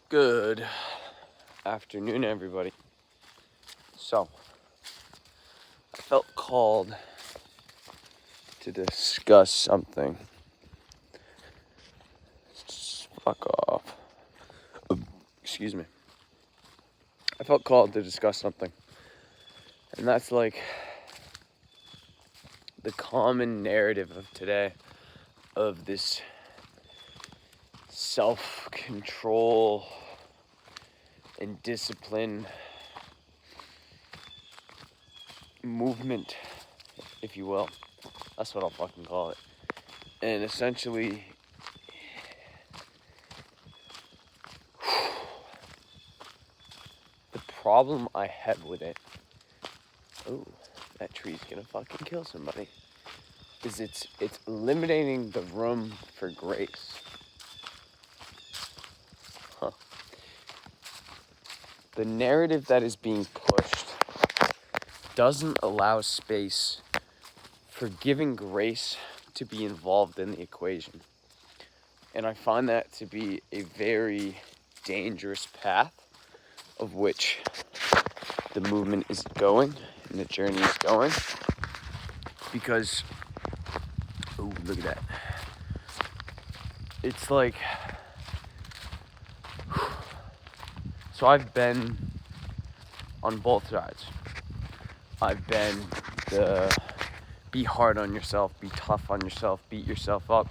Good afternoon, everybody. So, I felt called to discuss something. Fuck off. Excuse me. I felt called to discuss something. And that's like the common narrative of today of this self-control and discipline movement, if you will. That's what I'll fucking call it. And essentially, the problem I have with it, oh, that tree's gonna fucking kill somebody, is it's eliminating the room for grace. The narrative that is being pushed doesn't allow space for giving grace to be involved in the equation. And I find that to be a very dangerous path of which the movement is going and the journey is going. Because, oh, look at that. It's like, so I've been on both sides. I've been the be hard on yourself, be tough on yourself, beat yourself up.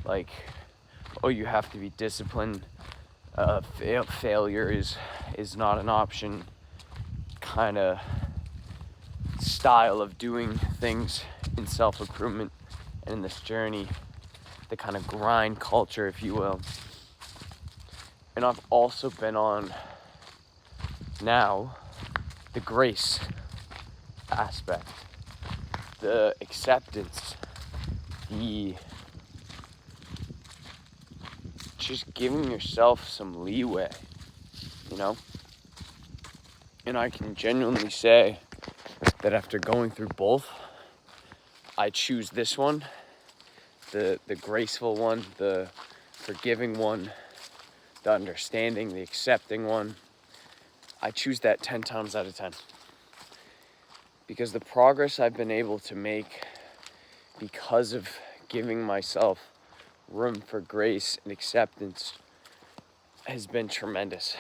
Like, oh, you have to be disciplined. Failure is not an option. Kind of style of doing things in self-improvement and in this journey, the kind of grind culture, if you will. And I've also been on now the grace aspect, the acceptance, the just giving yourself some leeway, you know? And I can genuinely say that after going through both, I choose this one, the graceful one, the forgiving one, the understanding, the accepting one. I choose that 10 times out of 10. Because the progress I've been able to make because of giving myself room for grace and acceptance has been tremendous.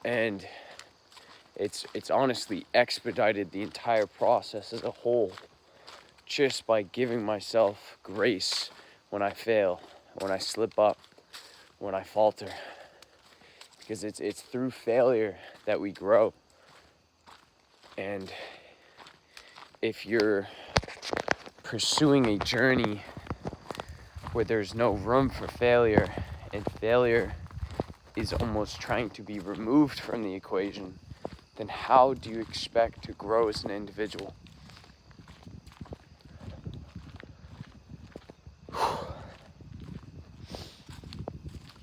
And it's honestly expedited the entire process as a whole just by giving myself grace when I fail, when I slip up, when I falter. Because it's through failure that we grow. And if you're pursuing a journey where there's no room for failure, and failure is almost trying to be removed from the equation, then how do you expect to grow as an individual?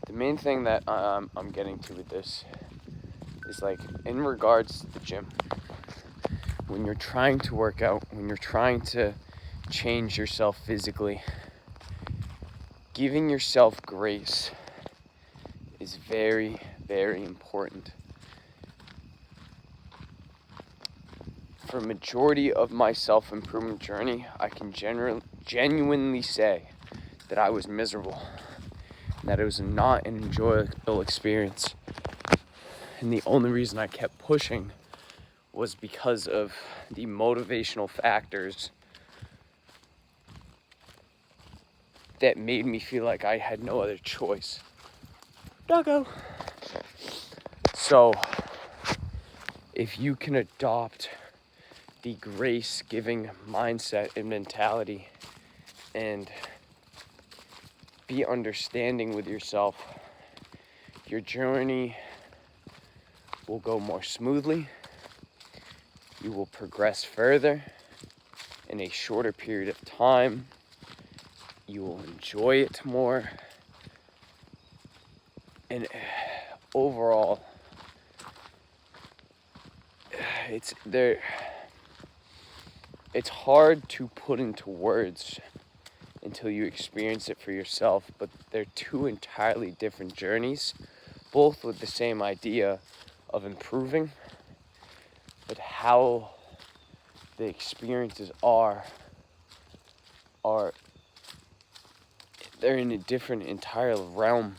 The main thing that I'm getting to with this is like in regards to the gym. When you're trying to work out, when you're trying to change yourself physically, giving yourself grace is very, very important. For a majority of my self-improvement journey, I can genuinely say that I was miserable, and that it was not an enjoyable experience. And the only reason I kept pushing was because of the motivational factors that made me feel like I had no other choice. Doggo. So, if you can adopt the grace-giving mindset and mentality and be understanding with yourself, your journey will go more smoothly. You will progress further in a shorter period of time. You will enjoy it more. And overall, it's hard to put into words until you experience it for yourself. But they're two entirely different journeys, both with the same idea of improving, but how the experiences are they're in a different entire realm.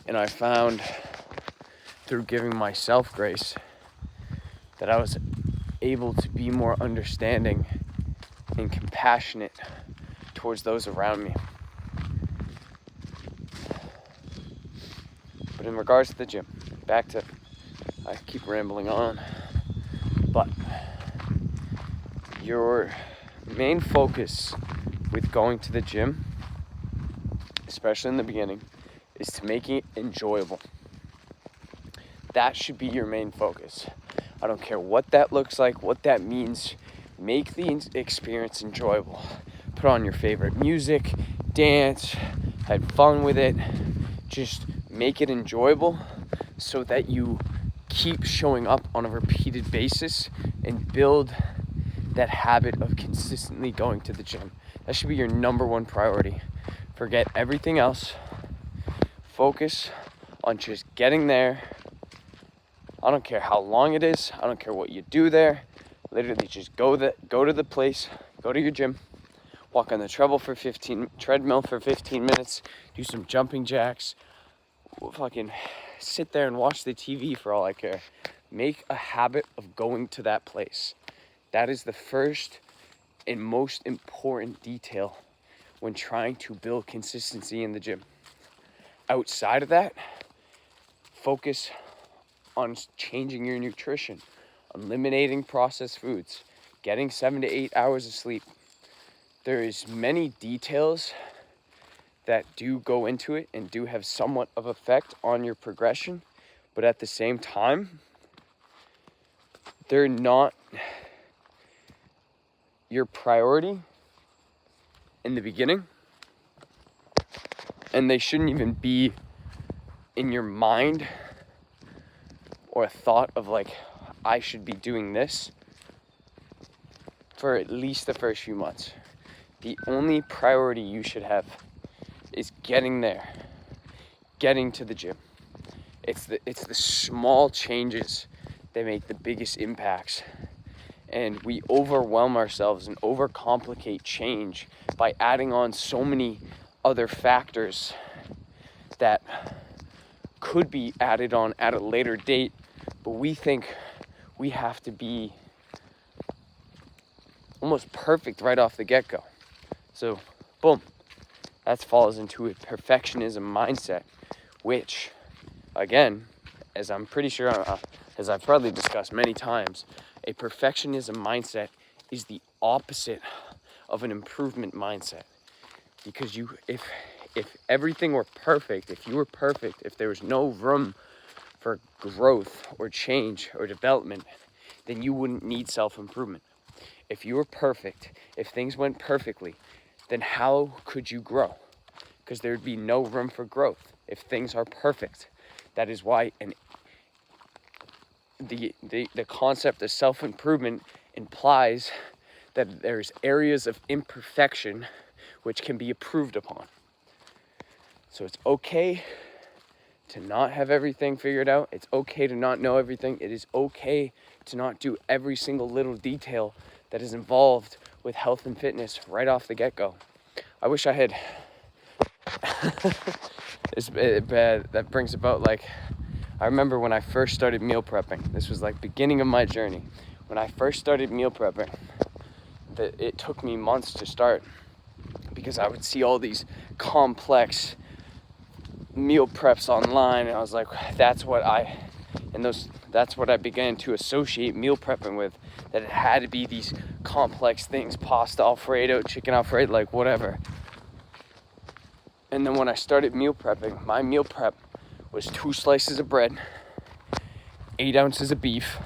And I found through giving myself grace that I was able to be more understanding and compassionate towards those around me. But in regards to the gym, I keep rambling on, but your main focus with going to the gym, especially in the beginning, is to make it enjoyable. That should be your main focus. I don't care what that looks like, what that means. Make the experience enjoyable. Put on your favorite music, dance, have fun with it. Just make it enjoyable so that you keep showing up on a repeated basis and build that habit of consistently going to the gym. That should be your number one priority. Forget everything else. Focus on just getting there. I don't care how long it is. I don't care what you do there. Literally just go to the place, go to your gym, walk on the treadmill for 15 minutes, do some jumping jacks, fucking sit there and watch the TV for all I care. Make a habit of going to that place. That is the first and most important detail when trying to build consistency in the gym. Outside of that, focus on changing your nutrition, eliminating processed foods, getting 7 to 8 hours of sleep. There is many details that do go into it and do have somewhat of effect on your progression, but at the same time, they're not your priority in the beginning, and they shouldn't even be in your mind or a thought of like, I should be doing this for at least the first few months. The only priority you should have is getting there, getting to the gym. It's the small changes that make the biggest impacts. And we overwhelm ourselves and overcomplicate change by adding on so many other factors that could be added on at a later date, but we think we have to be almost perfect right off the get-go. So, boom, that falls into a perfectionism mindset, which, again, as I'm pretty sure, as I've probably discussed many times, a perfectionism mindset is the opposite of an improvement mindset. Because if everything were perfect, if you were perfect, if there was no room for growth or change or development, then you wouldn't need self-improvement. If you were perfect, if things went perfectly, then how could you grow? Because there would be no room for growth if things are perfect. That is why the concept of self-improvement implies that there's areas of imperfection which can be improved upon. So it's okay to not have everything figured out. It's okay to not know everything. It is okay to not do every single little detail that is involved with health and fitness right off the get-go. I wish I had that brings about, like, I remember when I first started meal prepping. This was like beginning of my journey. When I first started meal prepping, it took me months to start because I would see all these complex meal preps online, and I was like, that's what I began to associate meal prepping with, that it had to be these complex things, pasta Alfredo, chicken Alfredo, like whatever. And then when I started meal prepping, my meal prep was 2 slices of bread, 8 ounces of beef,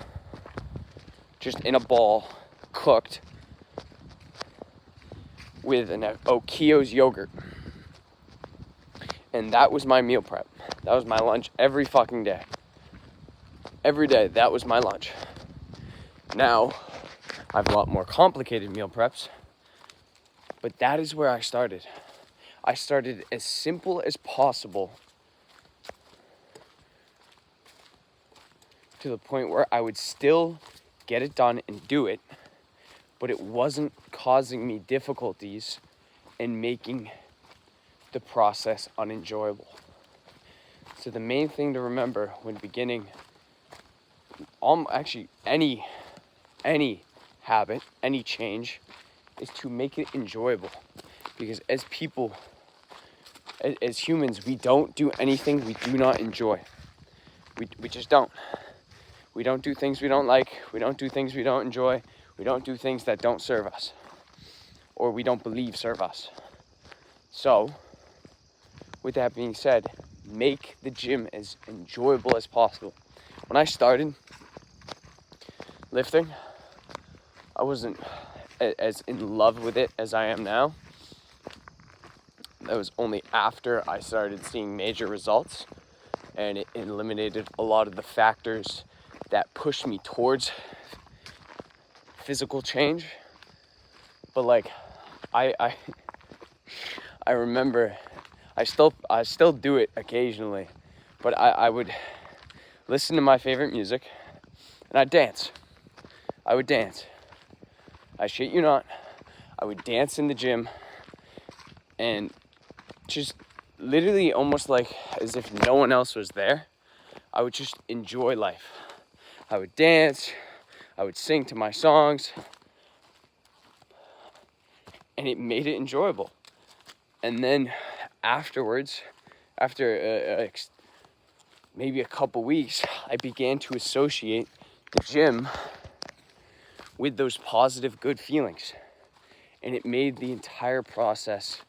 just in a ball, cooked, with an Oikos yogurt. And that was my meal prep. That was my lunch every fucking day. Every day, that was my lunch. Now, I have a lot more complicated meal preps, But that is where I started. I started as simple as possible to the point where I would still get it done and do it, but it wasn't causing me difficulties and making the process unenjoyable. So the main thing to remember when beginning actually any habit, any change, is to make it enjoyable. Because as people, as humans, we don't do anything we do not enjoy. We just don't. We don't do things we don't like. We don't do things we don't enjoy. We don't do things that don't serve us, or we don't believe serve us. So, with that being said, make the gym as enjoyable as possible. When I started lifting, I wasn't as in love with it as I am now. That was only after I started seeing major results, and it eliminated a lot of the factors that pushed me towards physical change. But like, I remember I still do it occasionally, but I would listen to my favorite music and I'd dance. I would dance. I shit you not. I would dance in the gym and just literally almost like as if no one else was there. I would just enjoy life. I would dance, I would sing to my songs, and it made it enjoyable. And then afterwards, after maybe a couple weeks, I began to associate the gym with those positive, good feelings. And it made the entire process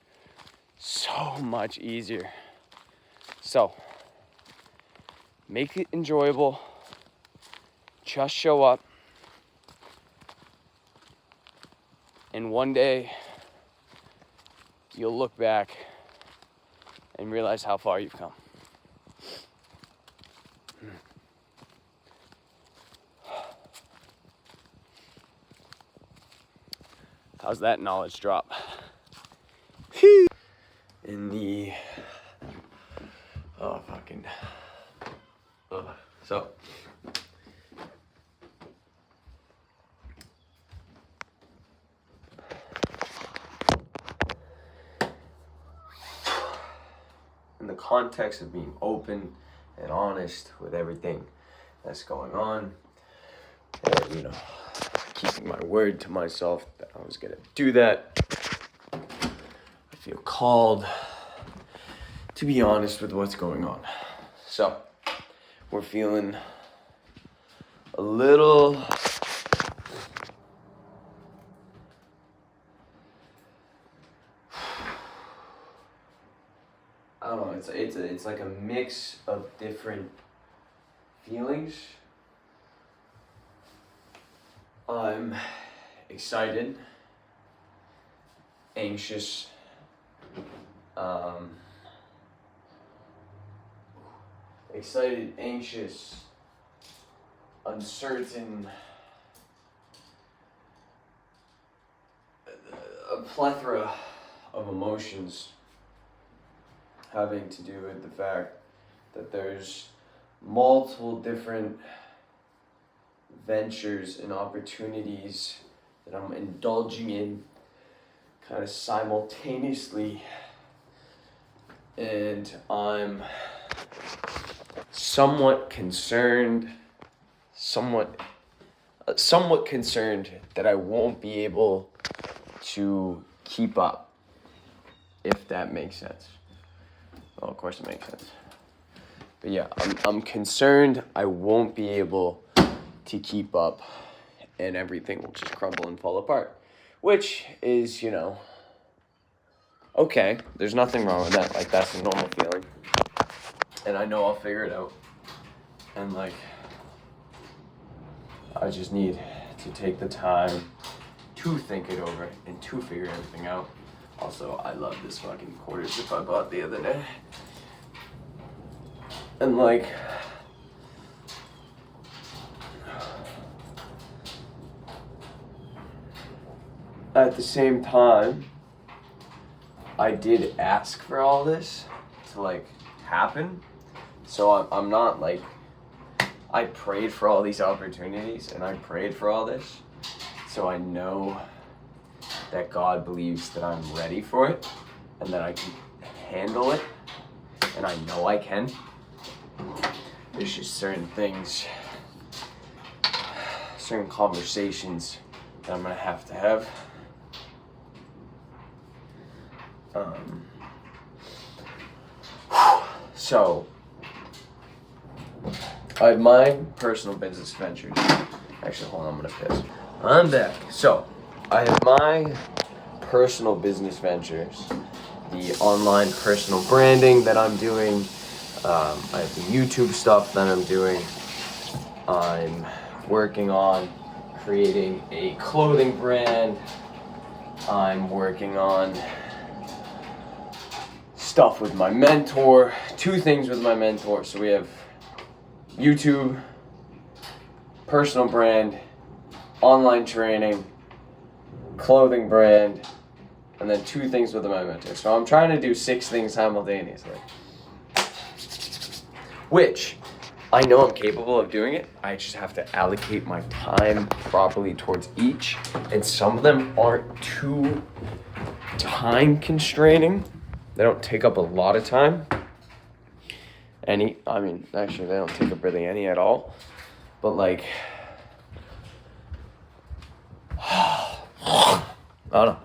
so much easier. So, make it enjoyable. Just show up. And one day, you'll look back and realize how far you've come. How's that knowledge drop? In the so in the context of being open and honest with everything that's going on, and keeping my word to myself that I was gonna do that, I feel called to be honest with what's going on. So we're feeling a little I don't know, it's like a mix of different feelings. I'm excited, anxious, uncertain, a plethora of emotions having to do with the fact that there's multiple different ventures and opportunities that I'm indulging in kind of simultaneously, and I'm somewhat concerned that I won't be able to keep up, if that makes sense. Well, of course it makes sense. But yeah, I'm concerned I won't be able to keep up and everything will just crumble and fall apart. Which is, okay. There's nothing wrong with that. Like, that's a normal feeling. And I know I'll figure it out. And I just need to take the time to think it over and to figure everything out. Also, I love this fucking quarter zip I bought the other day. And at the same time, I did ask for all this to like happen. So I'm not like, I prayed for all these opportunities and I prayed for all this. So I know that God believes that I'm ready for it and that I can handle it. And I know I can. There's just certain things, certain conversations that I'm gonna have to have. So, I have my personal business ventures. Actually, hold on, I'm gonna piss. I'm back. So, I have my personal business ventures, the online personal branding that I'm doing. I have the YouTube stuff that I'm doing. I'm working on creating a clothing brand. I'm working on stuff with my mentor, 2 things with my mentor. So we have YouTube, personal brand, online training, clothing brand, and then 2 things with my mentor. So I'm trying to do 6 things simultaneously, which I know I'm capable of doing it. I just have to allocate my time properly towards each, and some of them aren't too time constraining. They don't take up a lot of time. Actually, they don't take up really any at all. But like, I don't know.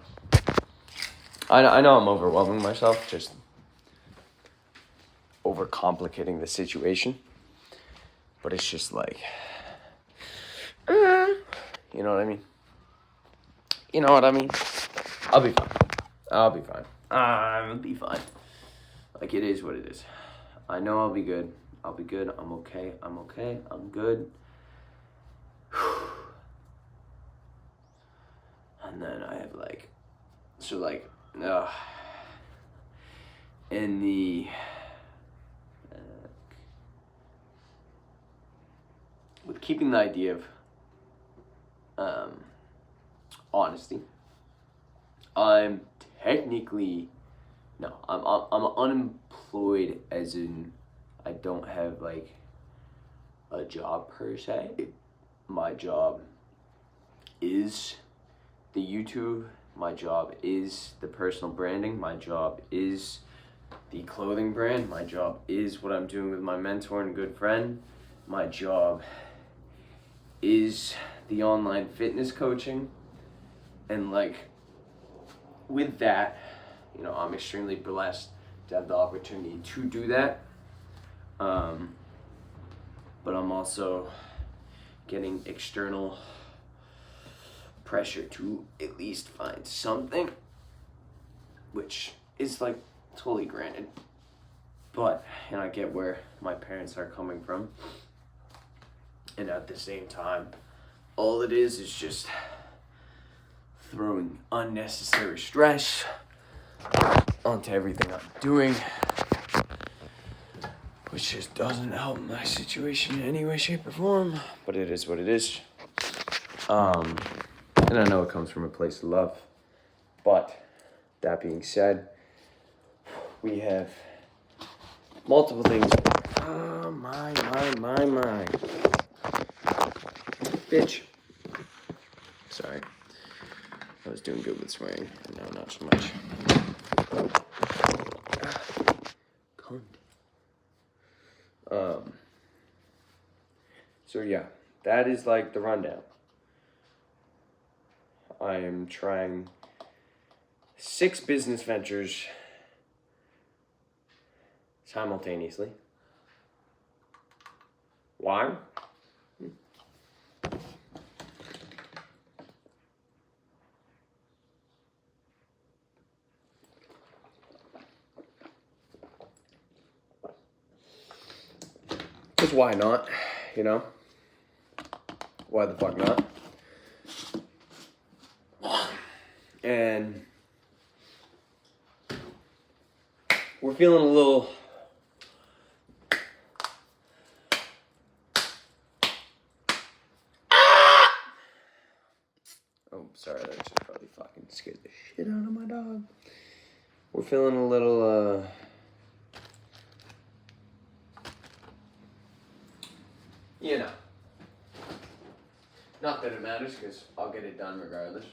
I know I'm overwhelming myself, just overcomplicating the situation. But it's just like, you know what I mean? You know what I mean? I'll be fine. I'll be fine. Like, it is what it is. I know I'll be good. I'm okay. I'm good. And then I have in the with keeping the idea of honesty, I'm unemployed, as in I don't have like a job per se. My job is the YouTube, my job is the personal branding, my job is the clothing brand, my job is what I'm doing with my mentor and good friend, my job is the online fitness coaching. And like, with that, I'm extremely blessed to have the opportunity to do that. But I'm also getting external pressure to at least find something, which is like totally granted. But, I get where my parents are coming from. And at the same time, all it is just throwing unnecessary stress onto everything I'm doing, which just doesn't help my situation in any way, shape, or form. But it is what it is. And I know it comes from a place of love. But that being said, we have multiple things. Oh, my. Bitch. Sorry. I was doing good with swearing. No, not so much. Cunt. So yeah, that is like the rundown. I am trying 6 business ventures simultaneously. Why? Because why not? Why the fuck not? And we're feeling a little oh, sorry, that just probably fucking scared the shit out of my dog. we're feeling a little, you know, not that it matters, because I'll get it done regardless.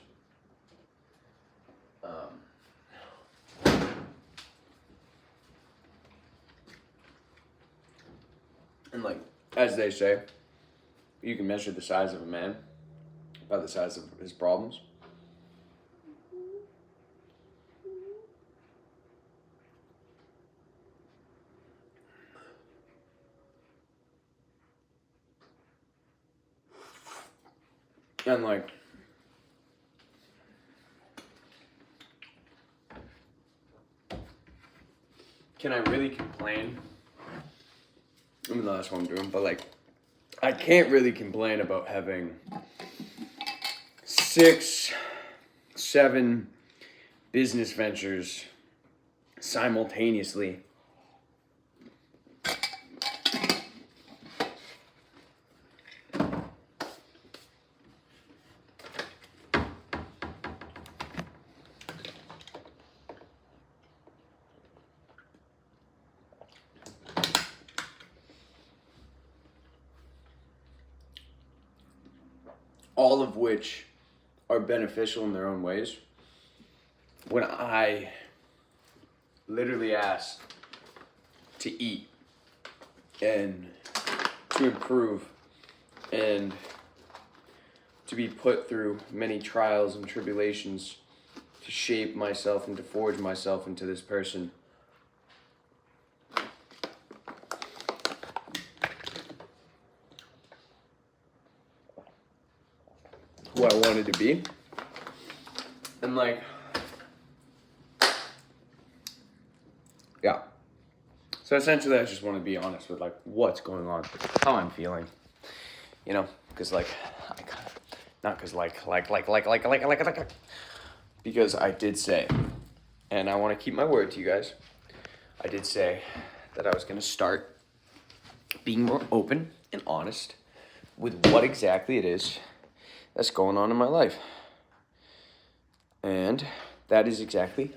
And like, as they say, you can measure the size of a man by the size of his problems. And like, can I really complain? I mean, that's what I'm doing, but like, I can't really complain about having 6, 7 business ventures simultaneously. All of which are beneficial in their own ways. When I literally asked to eat and to improve and to be put through many trials and tribulations to shape myself and to forge myself into this person who I wanted to be. And like, yeah. So essentially I just want to be honest with like what's going on, how I'm feeling, you know, because like, I kind of, not because because I did say, and I want to keep my word to you guys, I did say that I was going to start being more open and honest with what exactly it is that's going on in my life. And that is exactly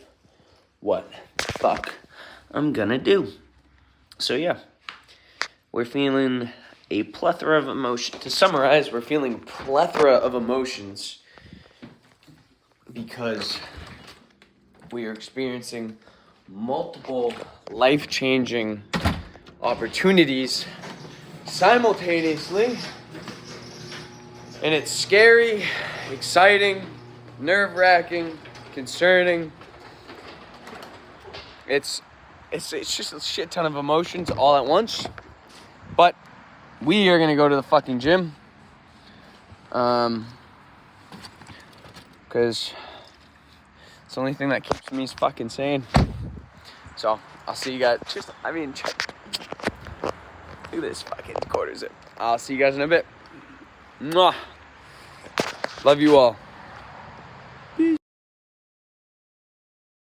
what the fuck I'm gonna do. So yeah, we're feeling a plethora of emotions. To summarize, we're feeling plethora of emotions because we are experiencing multiple life-changing opportunities simultaneously. And it's scary, exciting, nerve-wracking, concerning. It's just a shit ton of emotions all at once. But we are gonna go to the fucking gym. Because it's the only thing that keeps me fucking sane. So I'll see you guys. Look at this fucking quarter zip. I'll see you guys in a bit. Mwah. Love you all.